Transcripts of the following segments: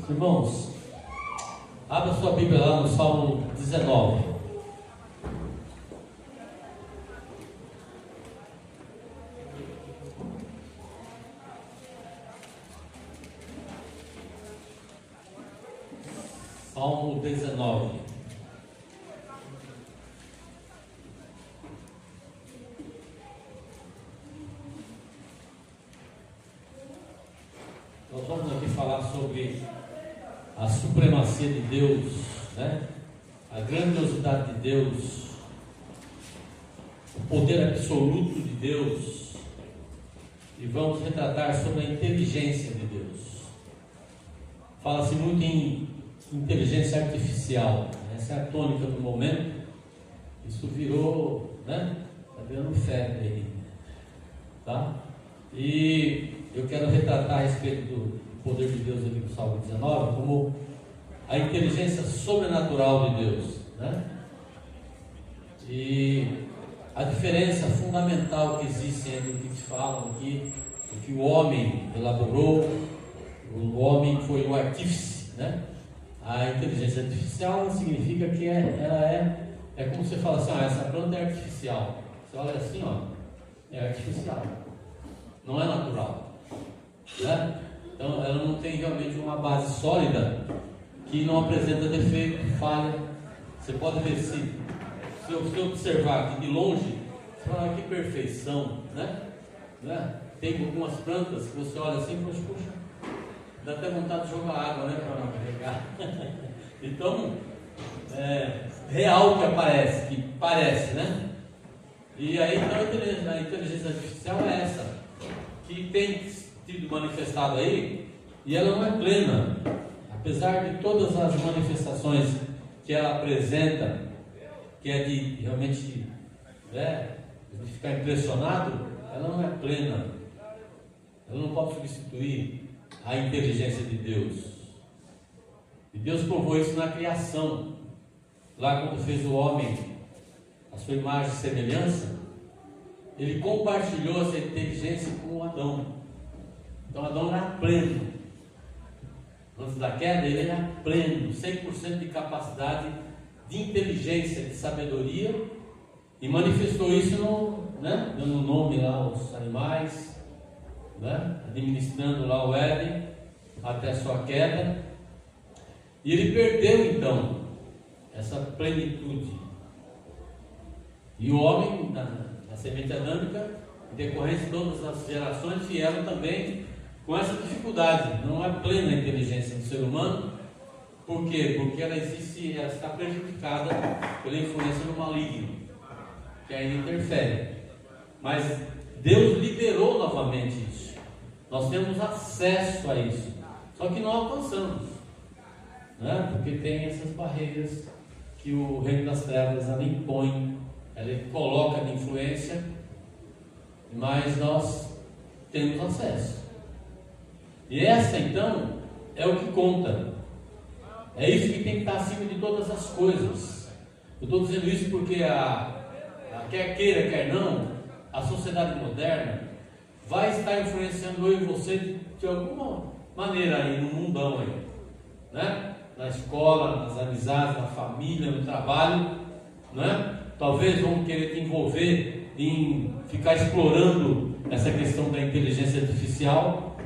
Irmãos, abra sua Bíblia lá no Salmo 19. Salmo 19. Nós vamos aqui falar sobre a supremacia de Deus, né? A grandiosidade de Deus, o poder absoluto de Deus, e vamos retratar sobre a inteligência de Deus. Fala-se muito em inteligência artificial, essa é a tônica do momento. Isso virou, né? Está virando febre aí, tá? E eu quero retratar a respeito do poder de Deus aqui no Salmo 19 como a inteligência sobrenatural de Deus, né? E a diferença fundamental que existe entre o que te falam aqui, o que o homem elaborou, o homem foi o artífice, né? A inteligência artificial significa que ela é como você fala assim, essa planta é artificial. Você olha assim, é artificial, não é natural, né? Então ela não tem realmente uma base sólida, que não apresenta defeito, falha. Você pode ver se você observar aqui de longe, você fala, que perfeição, né? Tem algumas plantas que você olha assim e fala, puxa, dá até vontade de jogar água, né, para regar. Então, real que parece, né? E aí então a inteligência artificial é essa, que tem sido manifestada aí, e ela não é plena, apesar de todas as manifestações que ela apresenta, que é de realmente de ficar impressionado, ela não é plena, ela não pode substituir a inteligência de Deus. E Deus provou isso na criação, lá quando fez o homem a sua imagem e semelhança, ele compartilhou essa inteligência com Adão. Então Adão era pleno. Antes da queda, ele era pleno, 100% de capacidade de inteligência, de sabedoria, e manifestou isso dando nome lá aos animais, né? Administrando lá o Éden até a sua queda. E ele perdeu então essa plenitude. E o homem, na semente adâmica, em decorrência de todas as gerações, vieram também com essa dificuldade. Não é plena a inteligência do ser humano. Por quê? Porque ela está prejudicada pela influência do maligno, que ainda interfere. Mas Deus liberou novamente isso. Nós temos acesso a isso, só que não alcançamos, né? Porque tem essas barreiras que o reino das trevas ela impõe, ela coloca de influência, mas nós temos acesso. E essa então é o que conta, é isso que tem que estar acima de todas as coisas. Eu estou dizendo isso porque quer queira, quer não, a sociedade moderna vai estar influenciando eu e você de alguma maneira aí no mundão aí, né? Na escola, nas amizades, na família, no trabalho, né? Talvez vão querer te envolver em ficar explorando essa questão da inteligência artificial.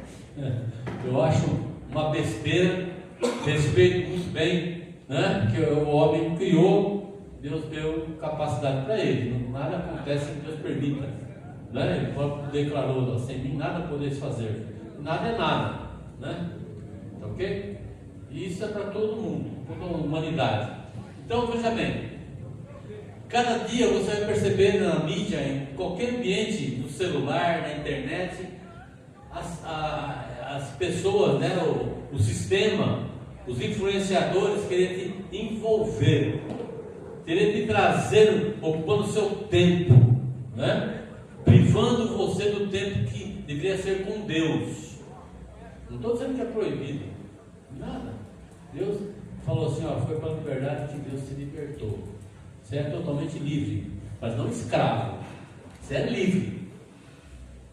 Eu acho uma besteira, respeito muito bem, né? Que o homem criou, Deus deu capacidade para ele, nada acontece sem que Deus permita, né? Ele próprio declarou, sem mim nada podeis fazer, nada é nada, né? Tá ok? E isso é para todo mundo, toda a humanidade. Então veja bem, cada dia você vai perceber na mídia, em qualquer ambiente, no celular, na internet, as pessoas, né, o sistema, os influenciadores querem te envolver, querem te trazer, ocupando o seu tempo, né? Privando você do tempo que deveria ser com Deus. Não estou dizendo que é proibido, nada. Deus falou assim, foi pela liberdade que Deus te libertou. Você é totalmente livre, mas não escravo. Você é livre.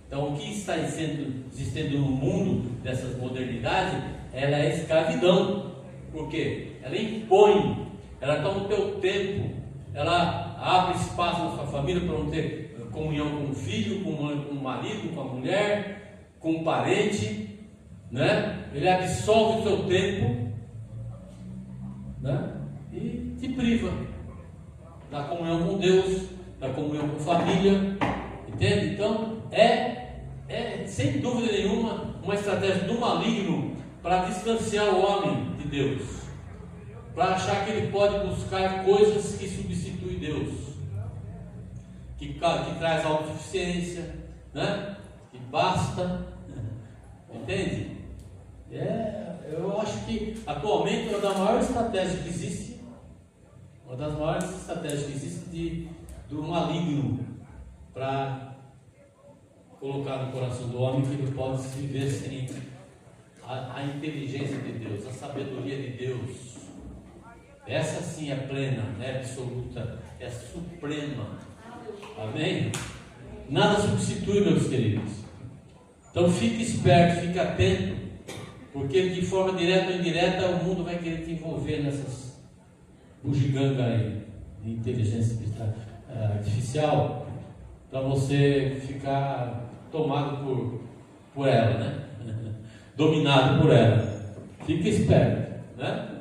Então, o que está existindo no mundo dessas modernidades ela é escravidão. Por quê? Ela impõe, ela toma o teu tempo, ela abre espaço na sua família para não ter comunhão com o filho, com o marido, com a mulher, com o parente, né? Ele absorve o seu tempo, né? E te priva da comunhão com Deus, da comunhão com família, entende? Então é sem dúvida nenhuma uma estratégia do maligno para distanciar o homem de Deus, para achar que ele pode buscar coisas que substituem Deus, que traz autossuficiência, né? Que basta, entende? Eu acho que atualmente uma das maiores estratégias que existe, do maligno para colocar no coração do homem que ele pode se viver sem a inteligência de Deus, a sabedoria de Deus. Essa sim é plena, é absoluta, é suprema. Amém? Nada substitui, meus queridos. Então fique esperto, fique atento, porque de forma direta ou indireta o mundo vai querer te envolver nessas bugigangas aí de inteligência artificial, para você ficar tomado por ela, né? Dominado por ela. Fique esperto, né?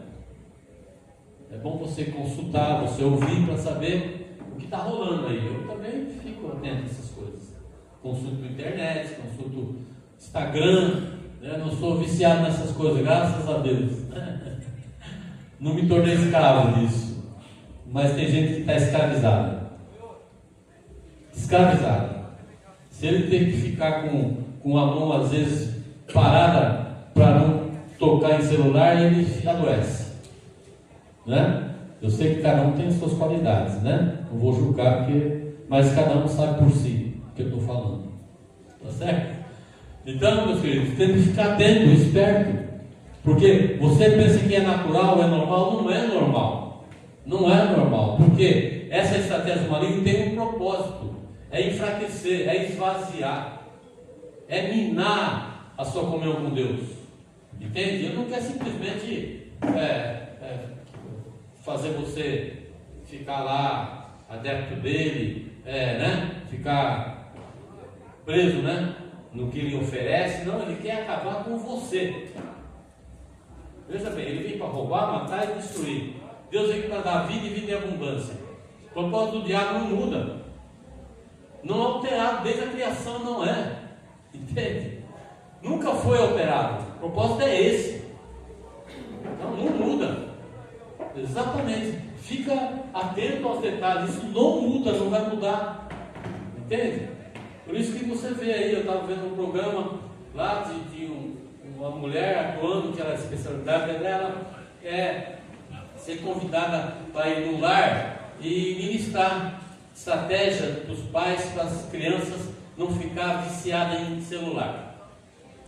É bom você consultar, você ouvir para saber o que está rolando aí. Eu também fico atento a essas coisas. Consulto internet, consulto Instagram, né? Não sou viciado nessas coisas, graças a Deus. Não me tornei escravo disso. Mas tem gente que está escravizada. Se ele tem que ficar com a mão às vezes parada para não tocar em celular, ele adoece, né? Eu sei que cada um tem suas qualidades, né? Não vou julgar, mas cada um sabe por si o que eu estou falando, tá certo? Então, meus queridos, tem que ficar atento, esperto, porque você pensa que é natural, é normal. Não é normal, porque essa estratégia do maligno tem um propósito: é enfraquecer, é esvaziar, é minar a sua comunhão com Deus, entende? Ele não quer simplesmente fazer você ficar lá adepto dele, né? Ficar preso, né? No que ele oferece. Não, ele quer acabar com você. Veja bem, ele vem para roubar, matar e destruir. Deus vem para dar vida e vida em abundância. O propósito do diabo não muda, não é alterado desde a criação, não é, entende? Nunca foi alterado. O propósito é esse. Então não muda. Exatamente. Fica atento aos detalhes. Isso não muda, não vai mudar, entende? Por isso que você vê aí, eu estava vendo um programa lá de uma mulher atuando, que era a especialidade dela ser convidada para ir no lar e ministrar estratégia dos pais para as crianças não ficar viciadas em celular.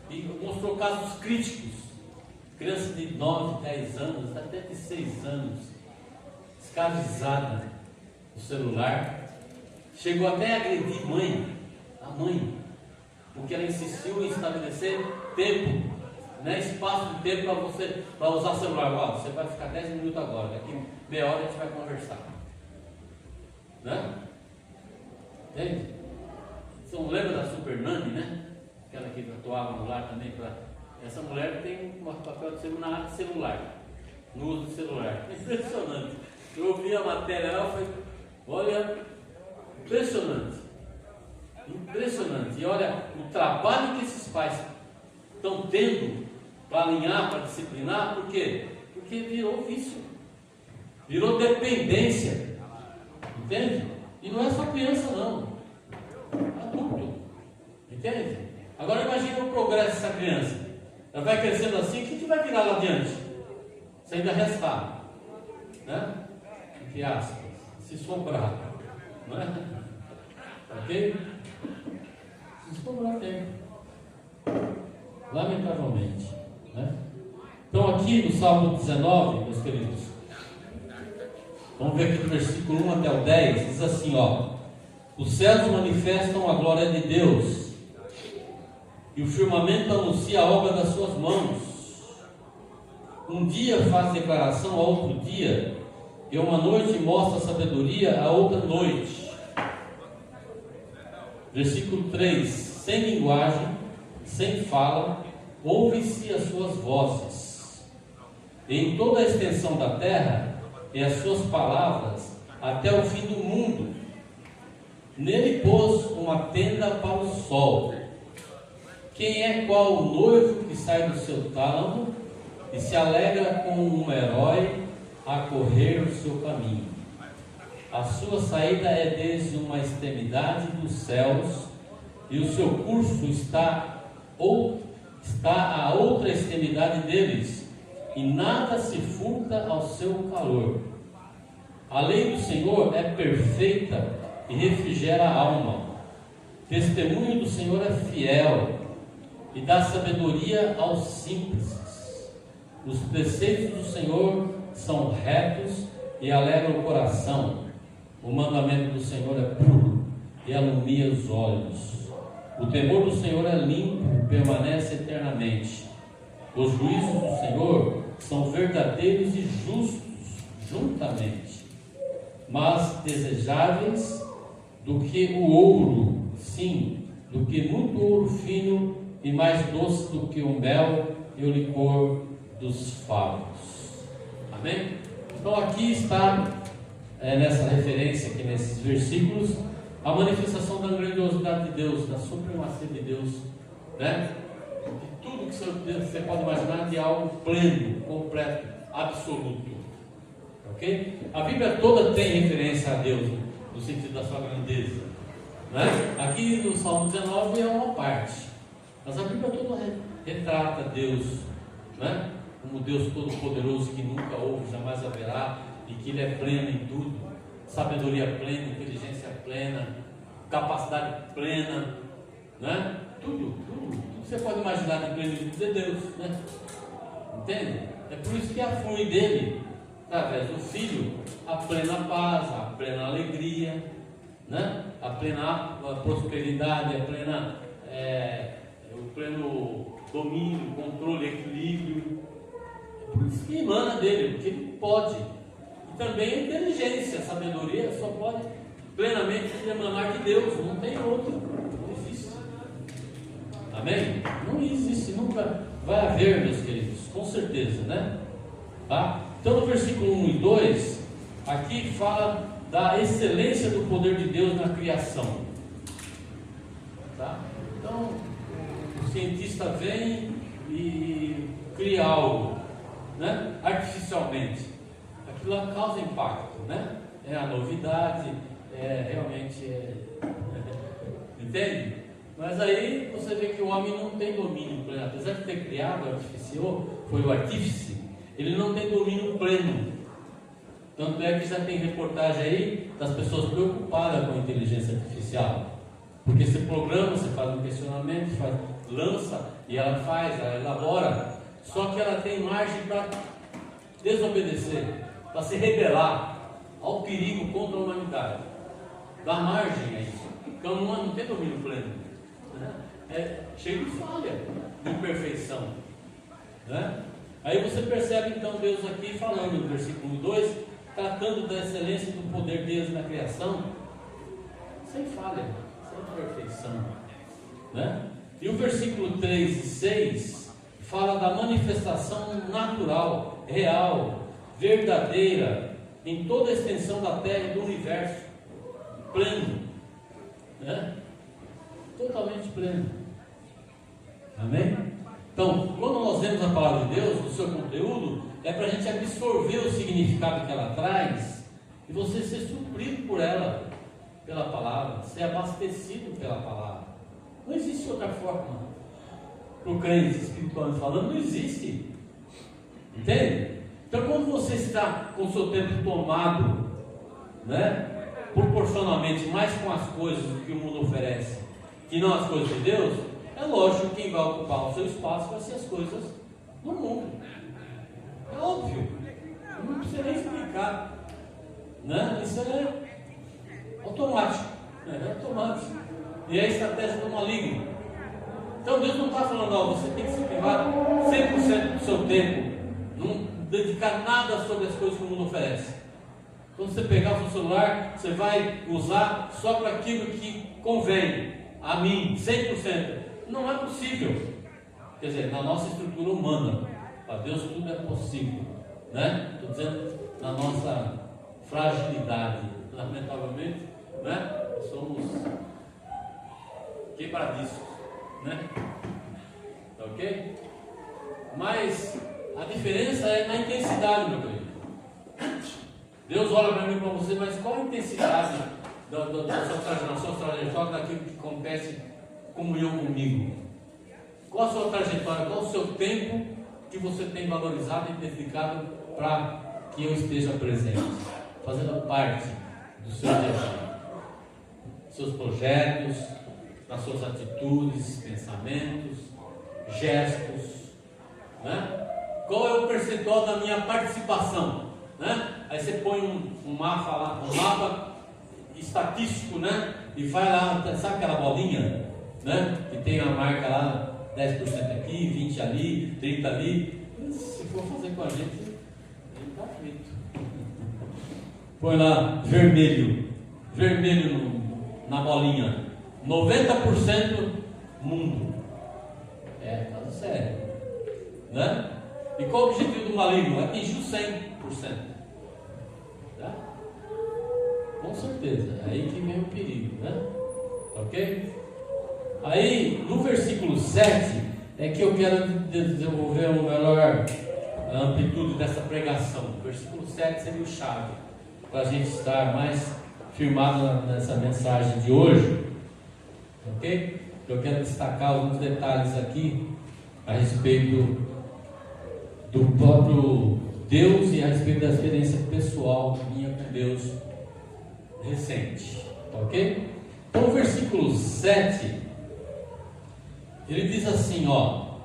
E mostrou casos críticos. Criança de 9, 10 anos, até de 6 anos, escravizada no celular. Chegou até a agredir a mãe, porque ela insistiu em estabelecer tempo, né, espaço de tempo para usar celular. Ó, você vai ficar 10 minutos agora, daqui meia hora a gente vai conversar, né? Entende? Você não lembra da Super Nani, né? Aquela que atuava no lar também. Essa mulher tem um papel de ser na área de celular, no uso de celular. Impressionante. Eu ouvi a matéria lá, foi, olha, impressionante. E olha o trabalho que esses pais estão tendo para alinhar, para disciplinar. Por quê? Porque virou vício, virou dependência, entende? E não é só criança não, adulto, entende? Agora imagine o progresso dessa criança. Ela vai crescendo assim, o que vai virar lá adiante? Você ainda restar, né? Entre aspas, se sobrar, não é? Ok? Se sobrar tempo, lamentavelmente, né? Então aqui no Salmo 19, meus queridos, vamos ver aqui do versículo 1 até o 10, diz assim, ó: os céus manifestam a glória de Deus, e o firmamento anuncia a obra das suas mãos. Um dia faz declaração a outro dia, e uma noite mostra sabedoria a outra noite. Versículo 3: sem linguagem, sem fala, ouve-se as suas vozes. E em toda a extensão da terra, e as suas palavras até o fim do mundo. Nele pôs uma tenda para o sol. Quem é qual o noivo que sai do seu tálamo e se alegra com um herói a correr o seu caminho? A sua saída é desde uma extremidade dos céus, e o seu curso está à outra extremidade deles, e nada se furta ao seu calor. A lei do Senhor é perfeita e refrigera a alma. Testemunho do Senhor é fiel e dá sabedoria aos simples. Os preceitos do Senhor são retos e alegram o coração. O mandamento do Senhor é puro e alumia os olhos. O temor do Senhor é limpo e permanece eternamente. Os juízos do Senhor são verdadeiros e justos juntamente, mas desejáveis do que o ouro, sim, do que muito ouro fino, e mais doce do que o mel e o licor dos favos. Amém? Então aqui está, nessa referência, aqui nesses versículos, a manifestação da grandiosidade de Deus, da supremacia de Deus, né? De tudo que você pode imaginar, de algo pleno, completo, absoluto. Ok? A Bíblia toda tem referência a Deus, no sentido da sua grandeza, né? Aqui no Salmo 19 é uma parte, mas a Bíblia toda retrata Deus, né? Como Deus todo-poderoso, que nunca houve, jamais haverá, e que Ele é pleno em tudo, sabedoria plena, inteligência plena, capacidade plena, né? Tudo que você pode imaginar de plenitude de Deus, né? Entende? É por isso que flui dele, através do Filho, a plena paz, a plena alegria, né? A plena prosperidade, o pleno domínio, controle, equilíbrio. É por isso que emana dele, porque ele pode. E também a inteligência, a sabedoria só pode plenamente emanar de Deus, não tem outro, não existe. Amém? Não existe, nunca vai haver, meus queridos, com certeza, né? Tá? Então no versículo 1 e 2, aqui fala da excelência do poder de Deus na criação. Tá? Então, o cientista vem e cria algo, né? Artificialmente. Aquilo lá causa impacto, né? É a novidade, entende? Mas aí você vê que o homem não tem domínio pleno. Apesar de ter criado o artificial, foi o artífice, ele não tem domínio pleno. Tanto é que já tem reportagem aí das pessoas preocupadas com a inteligência artificial, porque você programa, você faz um questionamento, lança, e ela elabora, só que ela tem margem para desobedecer, para se rebelar ao perigo contra a humanidade. Dá margem a isso. Então não tem domínio pleno, né? É cheio de falha, de imperfeição, né? Aí você percebe então Deus aqui falando no versículo 2, tratando da excelência do poder de Deus na criação, sem falha, sem perfeição, né? E o versículo 3 e 6 fala da manifestação natural, real, verdadeira, em toda a extensão da terra e do universo, pleno, né? Totalmente pleno. Amém? Então, quando nós vemos a palavra de Deus, o seu conteúdo, é para a gente absorver o significado que ela traz e você ser suprido por ela, pela palavra, ser abastecido pela palavra. Não existe outra forma. Para o crente espiritualmente falando, não existe. Entende? Então, quando você está com o seu tempo tomado, né, proporcionalmente mais com as coisas que o mundo oferece, que não as coisas de Deus, é lógico que quem vai ocupar o seu espaço vai ser as coisas do mundo. É óbvio. Não precisa nem explicar, né? Isso é automático. É automático. E é a estratégia do maligno. Então Deus não está falando, você tem que se privar 100% do seu tempo dedicar nada sobre as coisas que o mundo oferece. Quando você pegar o seu celular, você vai usar só para aquilo que convém a mim, 100%. Não é possível. Quer dizer, na nossa estrutura humana, para Deus tudo é possível, né? Estou dizendo na nossa fragilidade, lamentavelmente, né? Somos quebradiços, né? Tá ok? Mas a diferença é na intensidade, meu querido. Deus olha para mim e para você, mas qual a intensidade da sua trajetória, daquilo que acontece comunhão comigo? Qual a sua trajetória, qual o seu tempo que você tem valorizado e dedicado para que eu esteja presente, fazendo parte do seu dia a dia, seus projetos, nas suas atitudes, pensamentos, gestos, né? Qual é o percentual da minha participação, né? Aí você põe um mapa lá, um mapa estatístico, né? E vai lá, sabe aquela bolinha, né? Que tem a marca lá, 10% aqui, 20 ali, 30 ali. Se for fazer com a gente, ele está frito. Põe lá vermelho na bolinha, 90% mundo. É, caso sério, né? E qual o objetivo do maligno? Atingir o 100%. Tá? Com certeza, é aí que vem o perigo, né? Ok? Aí, no versículo 7, é que eu quero desenvolver uma melhor amplitude dessa pregação. O versículo 7 seria o chave, para a gente estar mais firmado nessa mensagem de hoje. Ok? Eu quero destacar alguns detalhes aqui a respeito do próprio Deus e a respeito da experiência pessoal minha com Deus recente. Ok? Então, o versículo 7, ele diz assim, ó.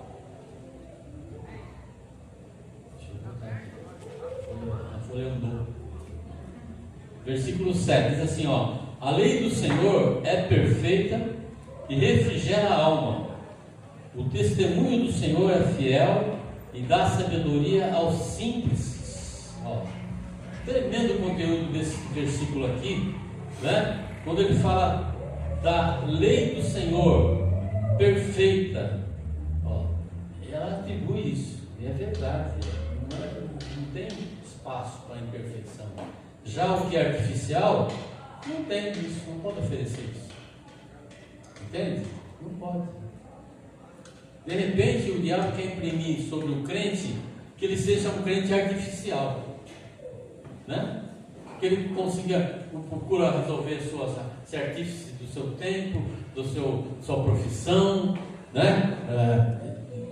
Deixa eu botar aqui. A folha andou. Versículo 7 diz assim, ó: a lei do Senhor é perfeita e refrigera a alma. O testemunho do Senhor é fiel e dá sabedoria aos simples. Ó, tremendo conteúdo desse versículo aqui, né? Quando ele fala da lei do Senhor perfeita, ó, ela atribui isso, e é verdade, não tem espaço para imperfeição. Já o que é artificial, não tem isso, não pode oferecer isso. Entende? Não pode. De repente, o diabo quer imprimir sobre o crente que ele seja um crente artificial, né? Que ele consiga, procura resolver ser artífice do seu tempo, sua profissão, né?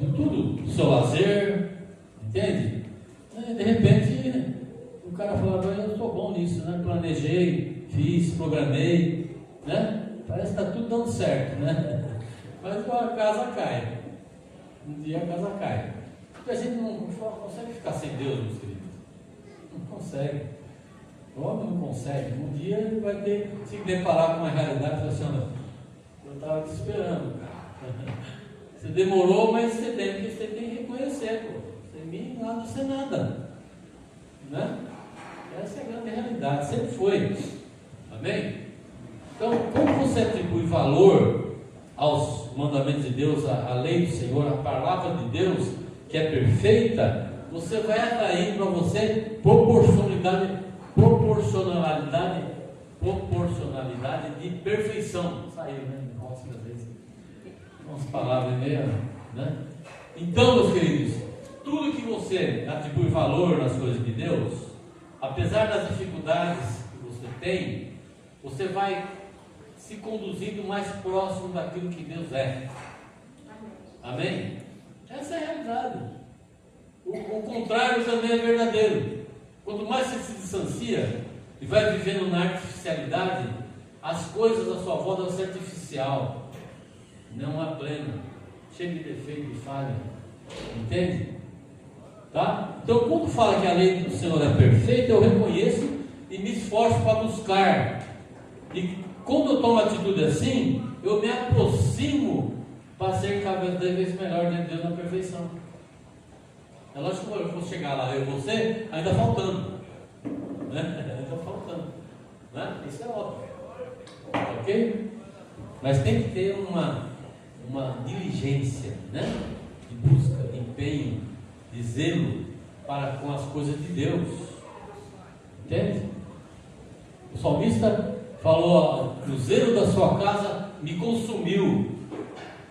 De tudo, do seu lazer, entende? De repente, o cara fala, eu sou bom nisso, né? Planejei, fiz, programei, né? Parece que está tudo dando certo, né? Mas a casa cai. Um dia a casa cai. Porque a gente não consegue ficar sem Deus, meus queridos. Não consegue. O homem não consegue. Um dia ele vai ter que se deparar com uma realidade e falar assim, eu estava te esperando, cara. Você demorou, mas você tem que reconhecer, pô. Sem mim, nada, você nada. Né? Essa é a grande realidade, sempre foi. Amém? Então, como você atribui valor aos mandamentos de Deus, à lei do Senhor, à palavra de Deus, que é perfeita, você vai atrair para você proporcionalidade de perfeição. Saiu, né? Nossa, às vezes. Umas palavras meio, né? Então, meus queridos, tudo que você atribui valor nas coisas de Deus, apesar das dificuldades que você tem, você vai se conduzindo mais próximo daquilo que Deus é. Amém? Essa é a realidade. O contrário também é verdadeiro. Quanto mais você se distancia e vai vivendo na artificialidade, as coisas à sua volta vão ser artificial, não é plena, cheia de defeito e falha. Entende? Tá? Então, quando fala que a lei do Senhor é perfeita, eu reconheço e me esforço para buscar. E quando eu tomo atitude assim, eu me aproximo para ser cada vez melhor dentro de Deus na perfeição. É lógico que eu vou chegar lá, eu e você, ainda faltando, né? Ainda faltando, né? Isso é óbvio, ok? Mas tem que ter uma diligência, né? De busca, de empenho, de zelo para com as coisas de Deus, entende? O salmista falou: o zelo da sua casa me consumiu.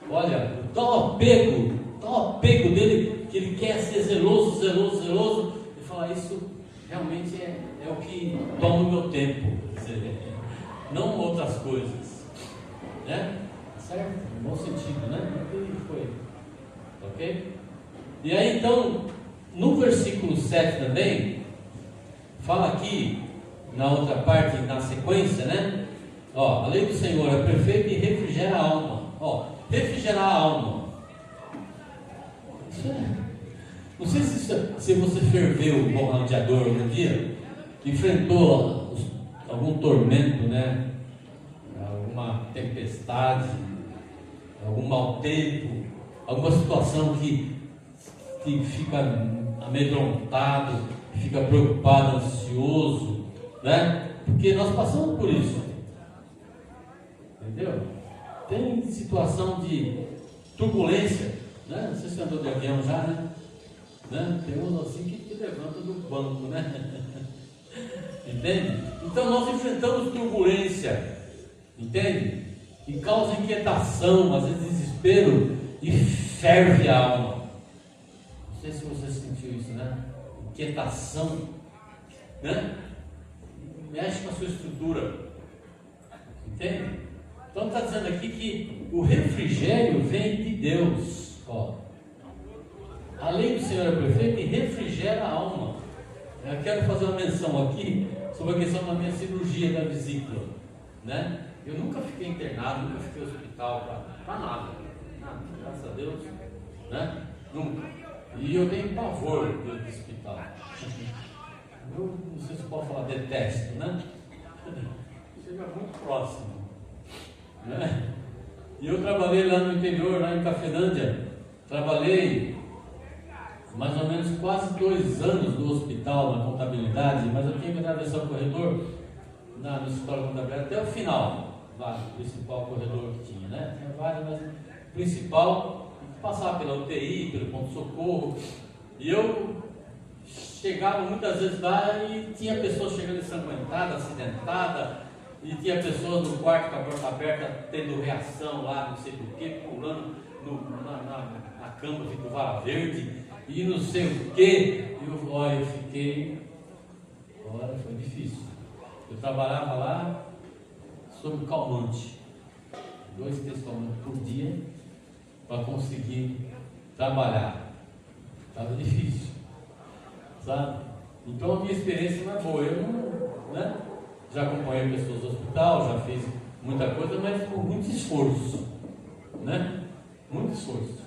Olha, o tal apego dele, que ele quer ser zeloso. Ele fala: isso realmente é o que toma o meu tempo, não outras coisas, né? Certo? No bom sentido, né? Foi, ok? E aí então, no versículo 7 também, fala aqui, na outra parte, na sequência, né? Ó, a lei do Senhor é perfeita e refrigera a alma. Ó, refrigerar a alma. Isso não sei se você ferveu um bombardeador um dia, enfrentou algum tormento, né? Alguma tempestade, algum mau tempo, alguma situação que fica amedrontado, fica preocupado, ansioso, né? Porque nós passamos por isso, entendeu? Tem situação de turbulência, né? Não sei se você andou de avião já, né? Tem uns assim que te levanta do banco, né? Entende? Então nós enfrentamos turbulência, entende? E causa inquietação, às vezes desespero, e ferve a alma. Não sei se você sentiu isso, né? Inquietação, né? Mexe com a sua estrutura, entende? Então está dizendo aqui que o refrigério vem de Deus. Ó, a lei do Senhor é perfeita e refrigera a alma. Eu quero fazer uma menção aqui sobre a questão da minha cirurgia da vesícula, né? Eu nunca fiquei internado, nunca fiquei no hospital para nada, graças a Deus, né? Nunca. E eu tenho pavor de hospital. Eu não sei se pode falar, detesto, né? Chega muito próximo, né? E eu trabalhei lá no interior, lá em Cafenândia, trabalhei mais ou menos quase 2 anos no hospital, na contabilidade, mas eu tinha que atravessar o corredor no escritório de contabilidade até o final, lá no principal corredor que tinha, né? Tinha vários, mas o principal, passava pela UTI, pelo ponto-socorro, e eu chegava muitas vezes lá e tinha pessoas chegando ensanguentada, acidentada, e tinha pessoas no quarto com a porta aberta, tendo reação lá, não sei por quê, pulando na cama, fico vara verde, e não sei o quê. Eu fiquei, foi difícil. Eu trabalhava lá sob calmante, 2, 3 calmantes por dia, para conseguir trabalhar. Estava difícil, sabe? Então a minha experiência não é boa. Eu não, né? Já acompanhei pessoas no hospital, já fiz muita coisa, mas com muito esforço, né? Muito esforço.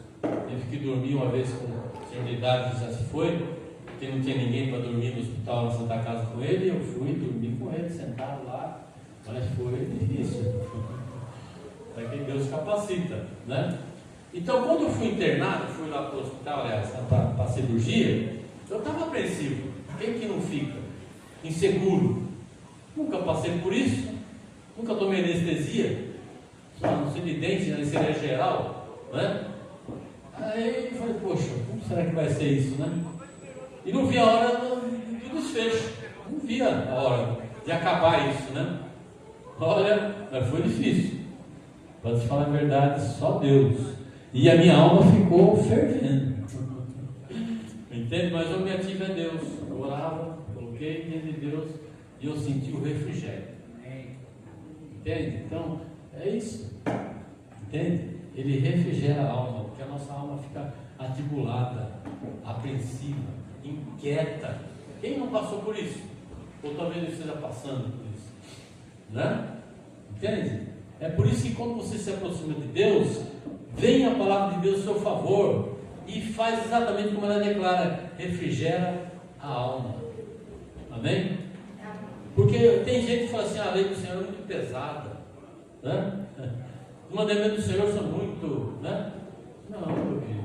Tive que dormir uma vez com o senhor de idade que já se foi, porque não tinha ninguém para dormir no hospital na Santa Casa com ele, eu fui dormir com ele, sentado lá, mas foi difícil. É que Deus capacita, né? Então, quando eu fui internado, fui lá para o hospital, aliás, para a cirurgia, eu estava apreensivo. Quem que não fica? Inseguro. Nunca passei por isso, nunca tomei anestesia, só não sei de dente, anestesia geral, né? Aí eu falei, poxa, como será que vai ser isso, né? E não vi a hora do desfecho, não via a hora de acabar isso, né? Olha, mas foi difícil, para te falar a verdade, só Deus. E a minha alma ficou fervendo, entende? Mas o meu ativo é Deus. Eu orava, coloquei diante de Deus e eu senti o refrigério, entende? Então, é isso, entende? Ele refrigera a alma, porque a nossa alma fica atribulada, apreensiva, inquieta. Quem não passou por isso? Ou talvez ele esteja passando por isso, né? Entende? É por isso que quando você se aproxima de Deus, vem a palavra de Deus a seu favor e faz exatamente como ela declara: refrigera a alma. Amém? Porque tem gente que fala assim: a lei do Senhor é muito pesada, né? Os mandamentos do Senhor são muito, né? Não, meu querido,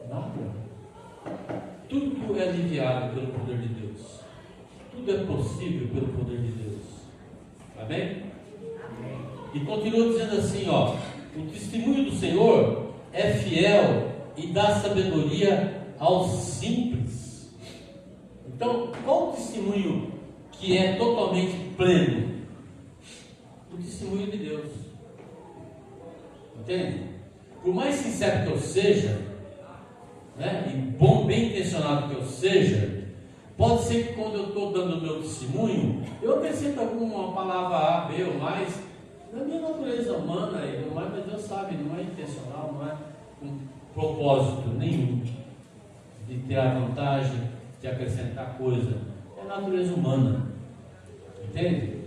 nada. tudo é aliviado pelo poder de Deus. Tudo é possível pelo poder de Deus. Amém? E continua dizendo assim, ó: o testemunho do Senhor é fiel e dá sabedoria aos simples. Então, qual o testemunho que é totalmente pleno? O testemunho de Deus. Entende? Por mais sincero que eu seja, né, e bem intencionado que eu seja, pode ser que quando eu estou dando o meu testemunho, eu acrescento alguma palavra A, B ou mais, na minha natureza humana, mas Deus sabe, não é intencional, não é com propósito nenhum de ter a vantagem de acrescentar coisa. É natureza humana. Entende?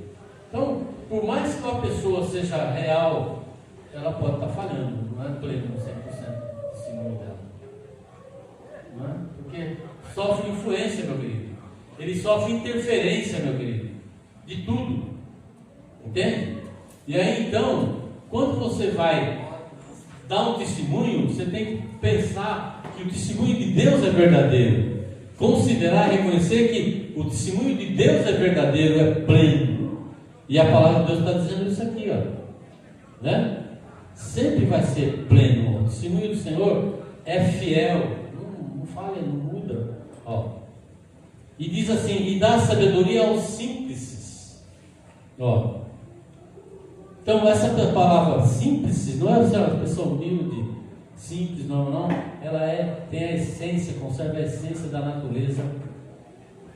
Então, por mais que uma pessoa seja real, ela pode estar falhando, não é pleno 100% do testemunho dela. Não é? Porque sofre influência, meu querido. Ele sofre interferência, meu querido, de tudo. Entende? E aí então, quando você vai dar um testemunho, você tem que pensar que o testemunho de Deus é verdadeiro. Considerar, reconhecer que o testemunho de Deus é verdadeiro, é pleno. E a palavra de Deus está dizendo isso aqui, ó. Né? Sempre vai ser pleno. O testemunho do Senhor é fiel. Não falha, não muda. Ó. E diz assim: e dá sabedoria aos simples. Ó. Então, essa palavra simples não é uma pessoa humilde, simples, não. Ela tem a essência, conserva a essência da natureza,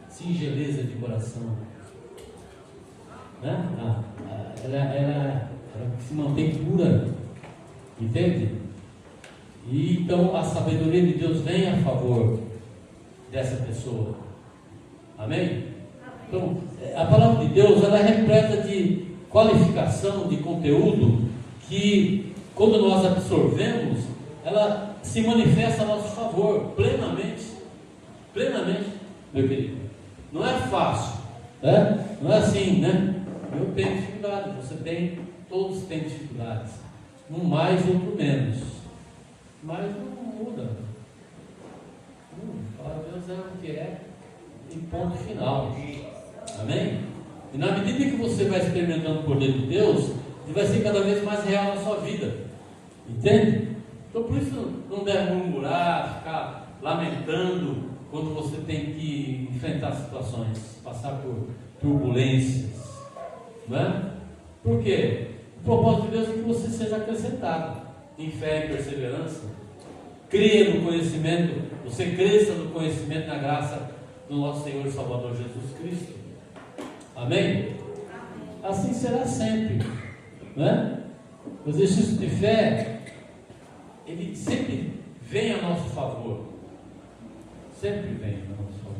singeleza de coração. Né? Ela se mantém pura, entende? E então a sabedoria de Deus vem a favor dessa pessoa. Amém? Então, a palavra de Deus, ela é repleta de qualificação, de conteúdo, que quando nós absorvemos, ela se manifesta a nosso favor, plenamente, meu querido. Não é fácil, né? Não é assim, né? Eu tenho dificuldade, você tem, todos têm dificuldades, um mais, outro menos, mas não muda. A palavra de Deus é o que é, e ponto final. Amém? E na medida que você vai experimentando o poder de Deus, ele vai ser cada vez mais real na sua vida. Entende? Então por isso não deve murmurar, ficar lamentando quando você tem que enfrentar situações, passar por turbulências. Não é? Por quê? O propósito de Deus é que você seja acrescentado em fé e perseverança. Cria no conhecimento, você cresça no conhecimento e na graça do nosso Senhor e Salvador Jesus Cristo. Amém? Assim será sempre, né? O exercício de fé, ele sempre vem a nosso favor. Sempre vem a nosso favor.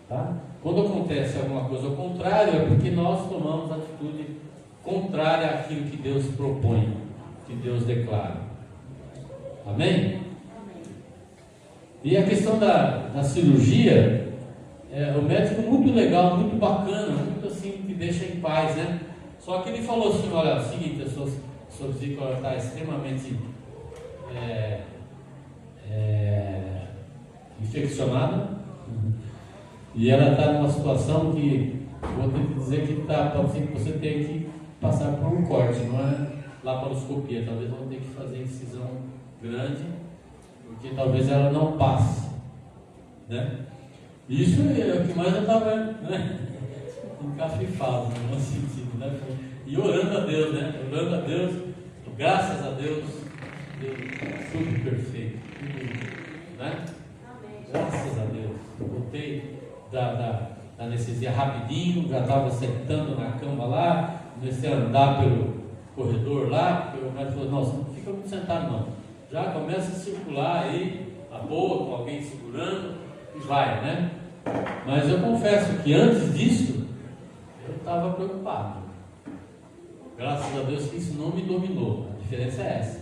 Tá? Quando acontece alguma coisa ao contrário, é porque nós tomamos atitude contrária àquilo que Deus propõe, que Deus declara. Amém? E a questão da cirurgia, o médico muito legal, muito bacana, muito assim, que deixa em paz, né? Só que ele falou assim: olha, é o seguinte, a sua vesícula está extremamente infeccionada, e ela está numa situação que, vou ter que dizer que pode ser que você tenha que passar por um corte, não é laparoscopia, talvez vão ter que fazer incisão grande, porque talvez ela não passe, né? Isso é o que mais eu estava vendo, né? Encafifado, no sentido, né? E orando a Deus, né? Orando a Deus, graças a Deus, tudo perfeito, tudo, né? Graças a Deus. Eu voltei da anestesia rapidinho, já estava sentando na cama lá, comecei a andar pelo corredor lá, porque o médico falou: não, não fica muito sentado não. Já começa a circular aí a boa, com alguém segurando, e vai, né? Mas eu confesso que antes disso, eu estava preocupado. Graças a Deus que isso não me dominou. A diferença é essa,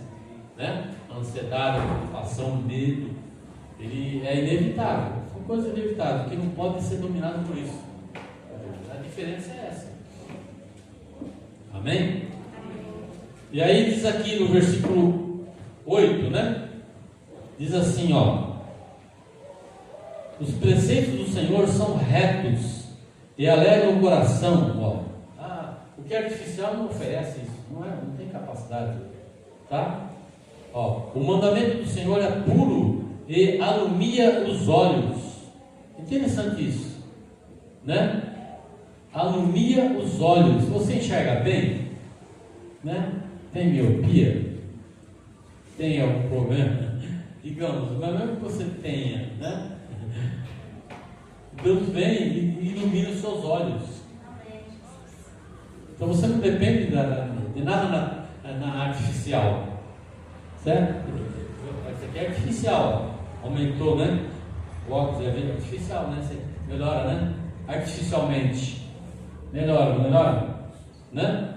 né? A ansiedade, a preocupação, o medo, ele é inevitável. São coisas inevitáveis, que não podem ser dominadas por isso. A diferença é essa. Amém? E aí diz aqui no versículo 8, né? Diz assim, ó: Os preceitos do Senhor são retos e alegram o coração. O que é artificial não oferece isso, não tem capacidade, tá? O mandamento do Senhor é puro e alumia os olhos. Interessante isso, né? Alumia os olhos. Você enxerga bem, né? Tem miopia? Tem algum problema? Digamos, mas mesmo que você tenha, né? Deus vem e ilumina os seus olhos. Então você não depende de nada na artificial, certo? Isso aqui é artificial, aumentou, né? O óculos é artificial, né? Você melhora, né? Artificialmente, melhora, né?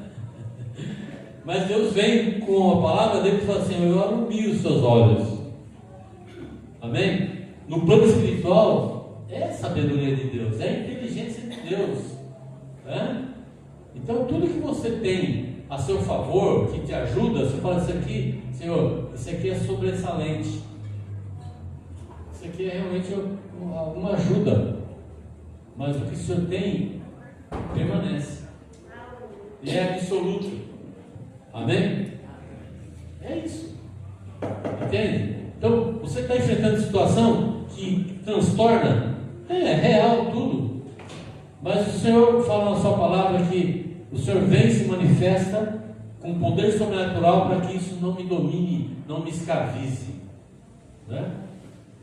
Mas Deus vem com a palavra dele e fala assim: eu alumio os seus olhos. Amém? No plano espiritual, é a sabedoria de Deus, é a inteligência de Deus, né? Então tudo que você tem a seu favor, que te ajuda, você fala: isso aqui, Senhor, isso aqui é sobressalente, isso aqui é realmente uma ajuda, mas o que o Senhor tem permanece, e é absoluto. Amém? É isso, entende? Então você está enfrentando situação que transtorna, é real tudo, mas o Senhor fala na sua palavra que o Senhor vem e se manifesta com poder sobrenatural para que isso não me domine, não me escravize, né?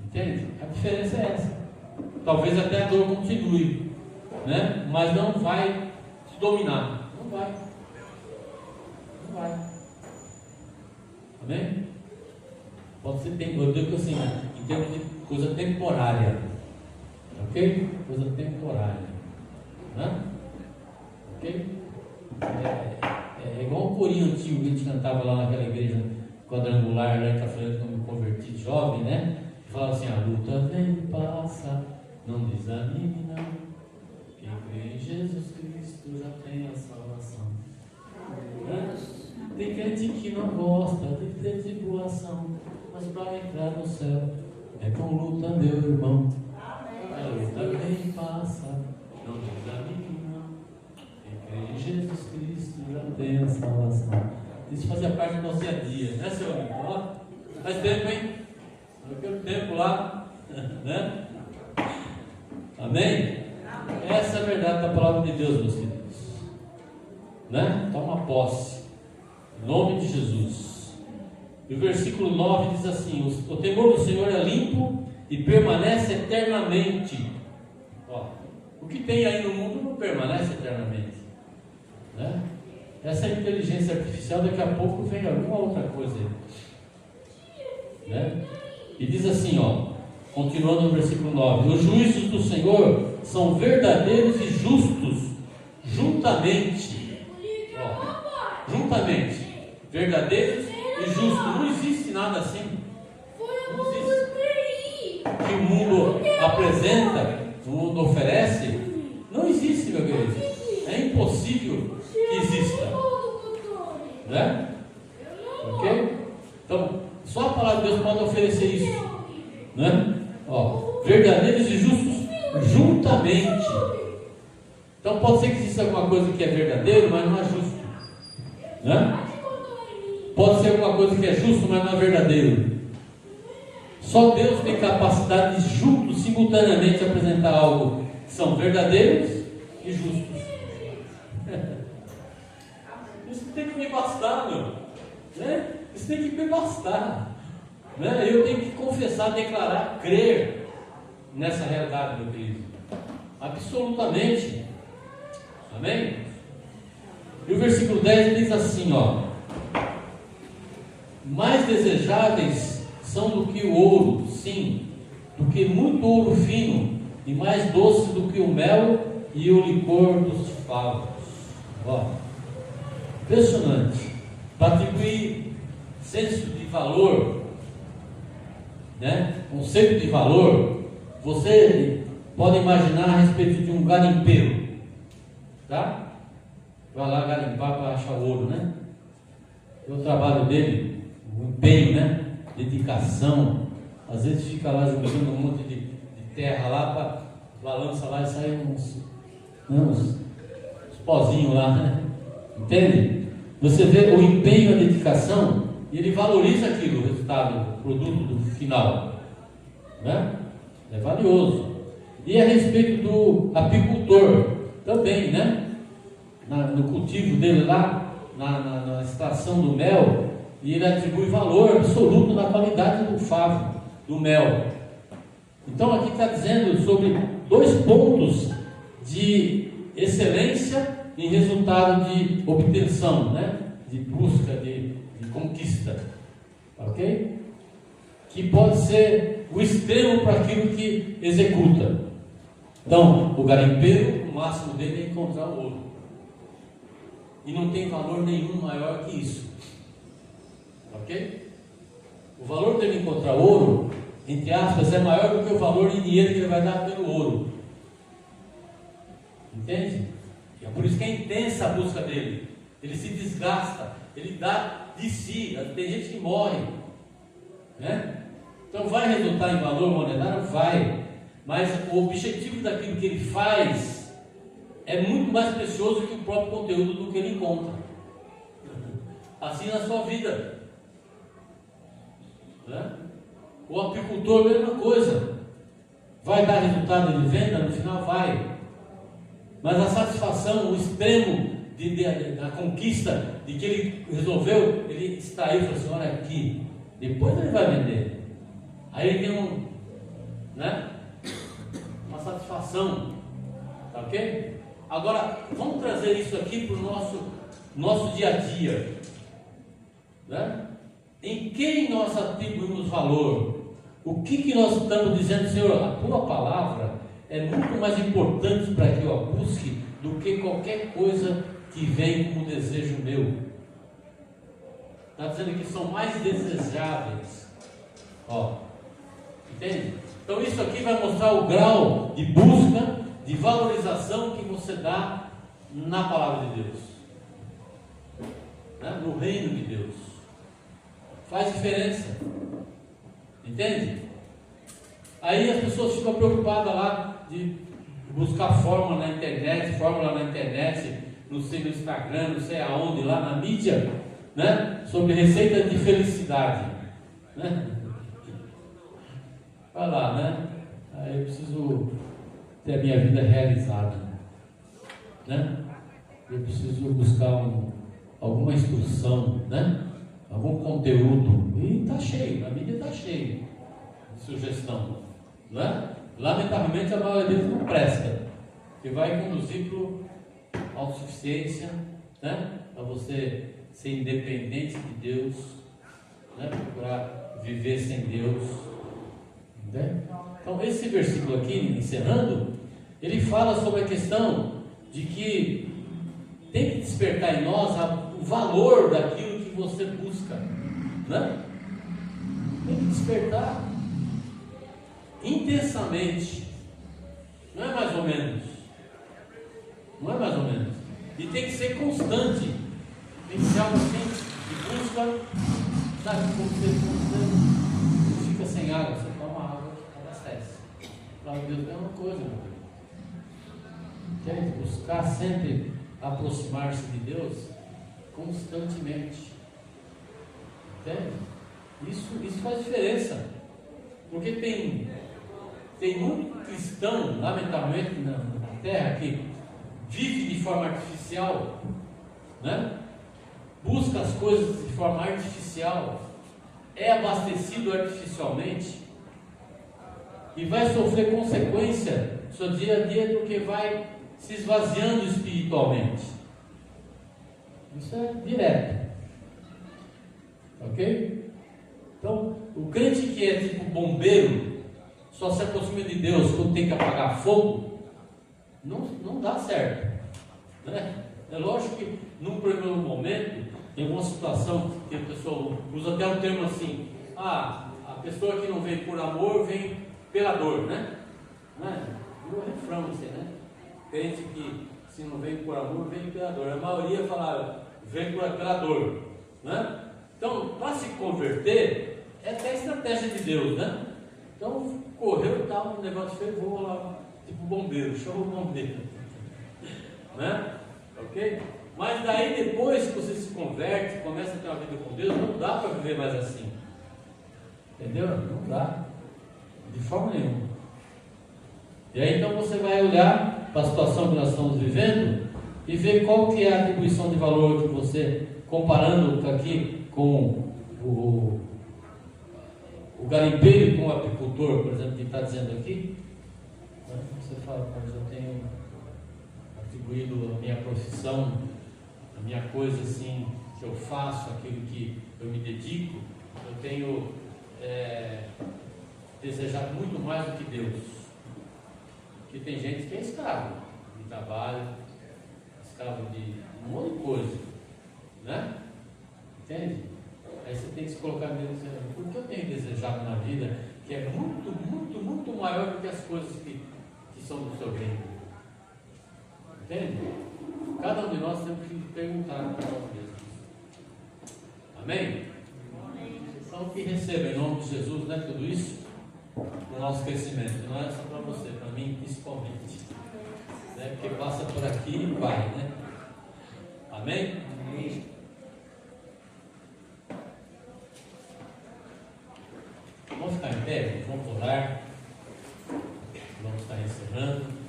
Entende? A diferença é essa. Talvez até a dor continue, né? Mas não vai te dominar, não vai. Amém? Pode ser eu digo assim, em termos de coisa temporária, ok? Coisa temporária, né? Ok? É igual um corinho antigo que a gente cantava lá naquela igreja quadrangular, né? Que eu falei que eu me converti jovem, né? Que fala assim: a luta vem e passa, não desanime não, quem crê em Jesus Cristo já tem a salvação. Tem crente que não gosta de ter tribulação, mas para entrar no céu é com luta, meu irmão. A luta vem e passa, não desanime não, quem crê em Jesus Cristo já tem a salvação. Isso fazia parte do nosso dia a dia, né, seu amigo? Ó, faz tempo, hein? Naquele tempo lá, né? Amém? Essa é a verdade da palavra de Deus, meus queridos, né? Toma posse, em nome de Jesus. E o versículo 9 diz assim: o temor do Senhor é limpo e permanece eternamente. O que tem aí no mundo não permanece eternamente, né? Essa inteligência artificial, daqui a pouco vem alguma outra coisa aí, né? E diz assim, continuando no versículo 9: os juízos do Senhor são verdadeiros e justos juntamente, verdadeiros e justos. Não existe nada assim, não existe. O que o mundo apresenta, o mundo oferece, não existe, meu querido. É impossível que exista, né? Ok? Então, só a palavra de Deus pode oferecer isso, né? Verdadeiros e justos juntamente. Então pode ser que exista alguma coisa que é verdadeiro, mas não é justo, né? Pode ser alguma coisa que é justo, mas não é verdadeiro. Só Deus tem capacidade de juntos, simultaneamente, apresentar algo que são verdadeiros e justos. Isso tem que me bastar, meu, né? Isso tem que me bastar, né? Eu tenho que confessar, declarar, crer nessa realidade, meu querido, absolutamente. Amém? E o versículo 10 diz assim, mais desejáveis são do que o ouro, sim, do que muito ouro fino, e mais doce do que o mel e o licor dos favos. Impressionante. Para atribuir senso de valor, né? Conceito de valor, você pode imaginar a respeito de um garimpeiro, tá? Vai lá garimpar para achar ouro, né? O trabalho dele, o empenho, né? Dedicação, às vezes fica lá juntando um monte de terra lá, balança lá e sai uns pozinhos lá, né? Entende? Você vê o empenho, a dedicação, e ele valoriza aquilo, o resultado, o produto do final, né? É valioso. E a respeito do apicultor também, né? No cultivo dele lá, na extração do mel, e ele atribui valor absoluto na qualidade do favo, do mel. Então aqui está dizendo sobre 2 pontos de excelência em resultado de obtenção, né? De busca, de conquista, ok? Que pode ser o extremo para aquilo que executa. Então, o garimpeiro, o máximo dele é encontrar o ouro, e não tem valor nenhum maior que isso, ok? O valor dele encontrar ouro, entre aspas, é maior do que o valor em dinheiro que ele vai dar pelo ouro, entende? E é por isso que é intensa a busca dele. Ele se desgasta, ele dá de si. Tem gente que morre, né? Então vai resultar em valor monetário? Vai. Mas o objetivo daquilo que ele faz é muito mais precioso que o próprio conteúdo do que ele encontra. Assim na sua vida, né? O apicultor, a mesma coisa. Vai dar resultado de venda? No final vai. Mas a satisfação, o extremo da conquista, de que ele resolveu, ele extraiu e falou assim: olha aqui, depois ele vai vender. Aí ele tem uma satisfação, tá ok? Agora, vamos trazer isso aqui para o nosso dia a dia, né? Em quem nós atribuímos valor? O que nós estamos dizendo? Senhor, a tua palavra é muito mais importante para que eu a busque do que qualquer coisa que vem como desejo meu. Está dizendo que são mais desejáveis. Ó, entende? Então isso aqui vai mostrar o grau de busca, de valorização que você dá na palavra de Deus, né? No reino de Deus. Faz diferença, entende? Aí as pessoas ficam preocupadas lá de buscar fórmula na internet, no Instagram, não sei aonde, lá na mídia, né? Sobre receita de felicidade, né? Vai lá, né? Aí eu preciso ter a minha vida realizada, né? Eu preciso buscar alguma instrução, né? Algum conteúdo, e está cheio, a mídia está cheia de sugestão, né? Lamentavelmente a maioria deles não presta, que vai conduzir para a autossuficiência, né? Para você ser independente de Deus, né? Procurar viver sem Deus, né? Então esse versículo aqui, encerrando, ele fala sobre a questão de que tem que despertar em nós o valor daquilo que você busca, né? Tem que despertar intensamente, não é mais ou menos, e tem que ser constante, tem que ser algo assim de busca, sabe? Como você fica sem água, você toma água, abastece. Para Deus é uma coisa, meu Deus. Quer buscar sempre aproximar-se de Deus constantemente, entende? Isso faz diferença, porque tem muito cristão, lamentavelmente, na terra, que vive de forma artificial, né? Busca as coisas de forma artificial, é abastecido artificialmente, e vai sofrer consequência no seu dia a dia, porque vai se esvaziando espiritualmente. Isso é direto, ok? Então, o crente que é tipo bombeiro, só se aproxima de Deus quando tem que apagar fogo, não dá certo, né? É lógico que num primeiro momento, em alguma situação que a pessoa usa até um termo assim: a pessoa que não vem por amor vem pela dor, né? E o refrão assim, né? Crente que se não vem por amor vem pela dor. A maioria fala vem pela dor, né? Então, para se converter é até a estratégia de Deus, né? Então, correu e tal, o negócio fervou lá, tipo bombeiro, chama o bombeiro. Né? Ok? Mas daí depois que você se converte, começa a ter uma vida com Deus, não dá para viver mais assim. Entendeu? Não dá. De forma nenhuma. E aí então você vai olhar para a situação que nós estamos vivendo e ver qual que é a atribuição de valor que você, comparando aqui com o garimpeiro com o apicultor, por exemplo, que está dizendo aqui. Você fala, mas eu tenho atribuído a minha profissão, a minha coisa assim, que eu faço, aquilo que eu me dedico, eu tenho desejado muito mais do que Deus. Porque tem gente que é escravo de trabalho, escravo de um monte de coisa, né? Entende? Aí você tem que se colocar mesmo dizendo, por que eu tenho desejado na vida que é muito, muito, muito maior do que as coisas que são do seu reino? Entende? Cada um de nós temos que perguntar para nós mesmos. Amém? Então que receba em nome de Jesus, né, tudo isso, o nosso crescimento. Não é só para você, para mim principalmente, né? Porque passa por aqui e vai, né? Amém? Amém. Vamos ficar em pé, vamos orar, vamos estar encerrando.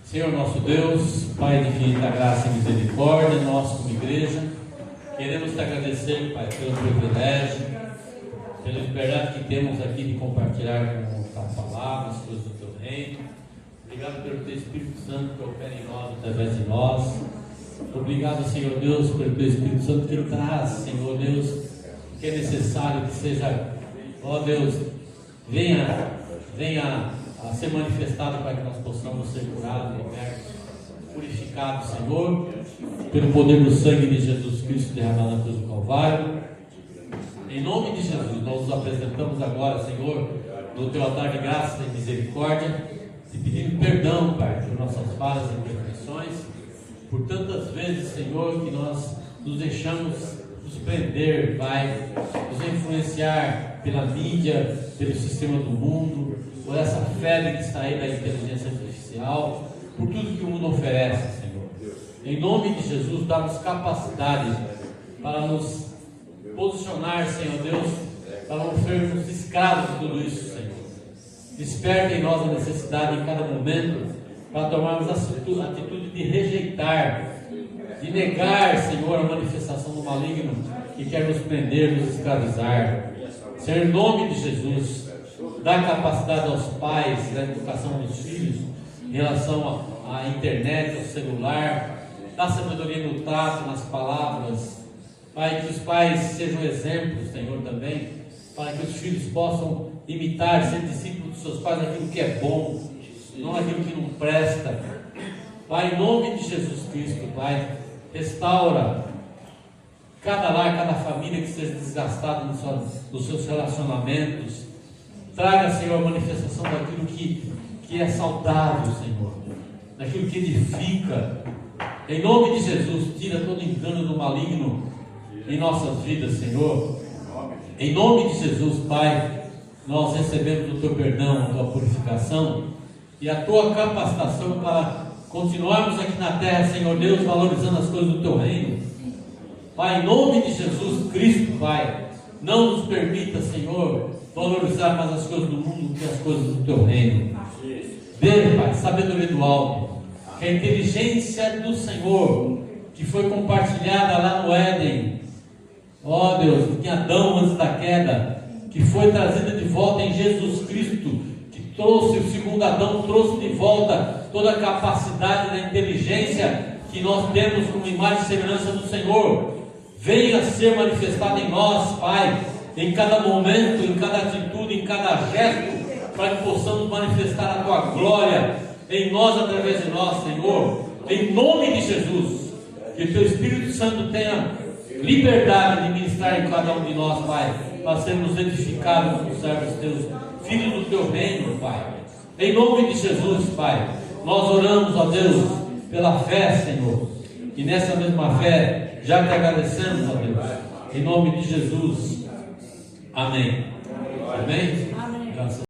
Senhor nosso Deus, Pai de infinita graça e misericórdia, nós como igreja, queremos te agradecer, Pai, pelo privilégio, pela liberdade que temos aqui de compartilhar com a palavra, as coisas do teu reino. Obrigado pelo teu Espírito Santo que opera em nós, através de nós. Obrigado, Senhor Deus, pelo teu Espírito Santo que traz, Senhor Deus, o que é necessário que seja, ó Deus, venha a ser manifestado para que nós possamos ser curados, libertos, purificados, Senhor, pelo poder do sangue de Jesus Cristo derramado na cruz do Calvário. Em nome de Jesus, nós nos apresentamos agora, Senhor, no teu altar de graça e misericórdia, te pedindo perdão, Pai, por nossas falhas e imperfeições, por tantas vezes, Senhor, que nós nos deixamos nos prender, Pai, nos influenciar pela mídia, pelo sistema do mundo, por essa febre que está aí da inteligência artificial, por tudo que o mundo oferece, Senhor. Em nome de Jesus, dá-nos capacidade para nos posicionar, Senhor Deus, para não sermos escravos de tudo isso, Senhor. Desperta em nós a necessidade em cada momento para tomarmos a atitude de rejeitar, de negar, Senhor, a manifestação do maligno que quer nos prender, nos escravizar. Senhor, em nome de Jesus, dá capacidade aos pais da educação dos filhos em relação à internet, ao celular, dá sabedoria no trato, nas palavras. Pai, que os pais sejam exemplos, Senhor, também, para que os filhos possam imitar, ser discípulos dos seus pais naquilo que é bom, não naquilo que não presta. Pai, em nome de Jesus Cristo, Pai, restaura cada lar, cada família que seja desgastada nos seus relacionamentos. Traga, Senhor, a manifestação daquilo que é saudável, Senhor, daquilo que edifica. Em nome de Jesus, tira todo engano do maligno em nossas vidas, Senhor. Em nome de Jesus, Pai, nós recebemos o teu perdão, a tua purificação e a tua capacitação para continuarmos aqui na terra, Senhor Deus, valorizando as coisas do teu reino. Pai, em nome de Jesus Cristo, Pai, não nos permita, Senhor, valorizar mais as coisas do mundo que as coisas do teu reino. Dê, Pai, sabedoria do alto, que a inteligência do Senhor, que foi compartilhada lá no Éden, ó Deus, em Adão antes da queda, que foi trazida de volta em Jesus Cristo, que trouxe, o segundo Adão trouxe de volta toda a capacidade da inteligência que nós temos como imagem e semelhança do Senhor, venha ser manifestada em nós, Pai, em cada momento, em cada atitude, em cada gesto, para que possamos manifestar a tua glória em nós, através de nós, Senhor, em nome de Jesus. Que o teu Espírito Santo tenha liberdade de ministrar em cada um de nós, Pai, para sermos edificados como servos teus, filhos do teu reino, Pai. Em nome de Jesus, Pai, nós oramos, ó Deus, pela fé, Senhor, E nessa mesma fé, já te agradecemos, ó Deus, em nome de Jesus. Amém. Amém? Amém. Graças